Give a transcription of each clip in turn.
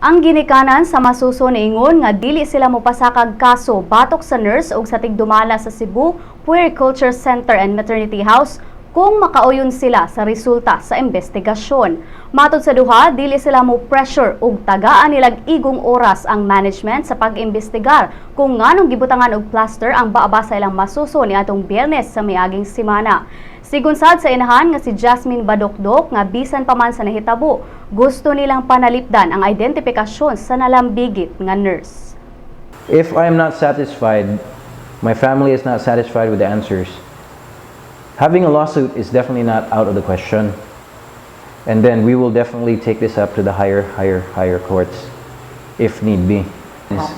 Ang ginikanan sa masuso niingon nga dili sila mopasakag kaso batok sa nurse ug sa tigdumala sa Cebu Puericulture Center and Maternity House kung makauyon sila sa resulta sa investigasyon. Matod sa duha, dili sila mo pressure ug tagaan nilag igong oras ang management sa pag-imbestigar kung nganong gibutangan og plaster ang baaba sa ilang masuso niadtong Biyernes sa miaging semana. Sigon sad sa inahan nga si Jasmine Badokdok nga bisan pa man sa nahitabo, gusto nilang panalipdan ang identifikasyon sa nalambigit nga nurse. If I am not satisfied, my family is not satisfied with the answers, having a lawsuit is definitely not out of the question. And then we will definitely take this up to the higher courts if need be.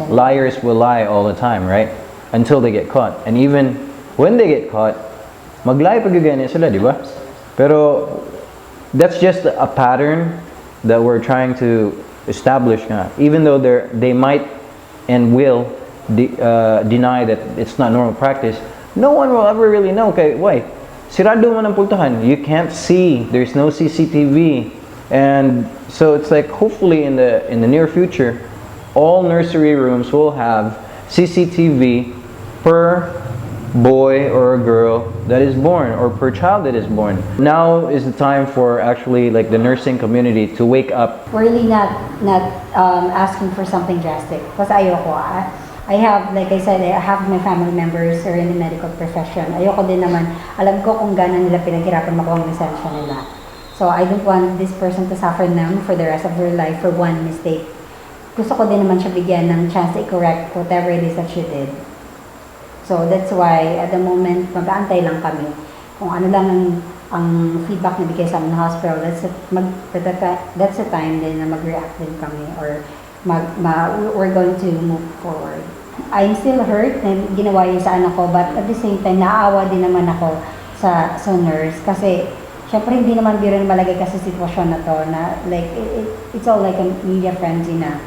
Liars will lie all the time, right? Until they get caught. And even when they get caught, maglay pa ganyan sila, di ba? Pero that's just a pattern that we're trying to establish nga. Even though they might and will deny that it's not normal practice, no one will ever really know. Okay, why? Sirado man ang pultahan. You can't see. There's no CCTV. And so it's like hopefully in the near future, all nursery rooms will have CCTV per boy or a girl that is born or per child that is born. Now is the time for actually like the nursing community to wake up. We're really not asking for something drastic. Kasi ayoko. I have, like I said, I have my family members who are in the medical profession. Ayoko din naman, alam ko kung gano'n nila pinaghirapan makuha ang lisensya nila. So I don't want this person to suffer them for the rest of their life for one mistake. Gusto ko din naman siya bigyan ng chance to correct whatever it is that she did. So that's why at the moment, mag-aantay lang kami. Kung ano lang ang feedback na bigay sa amin ng hospital, that's the time din na mag-react din kami or we're going to move forward. I'm still hurt na ginawa yun sa anak ko, but at the same time, naawa din naman ako sa nurse kasi syempre hindi naman biro na malagay kasi sitwasyon na to na like it's all like a media frenzy na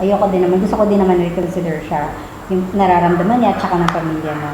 ayoko din naman, gusto ko din naman reconsider siya yung nararamdaman niya at saka ng pamilya mo.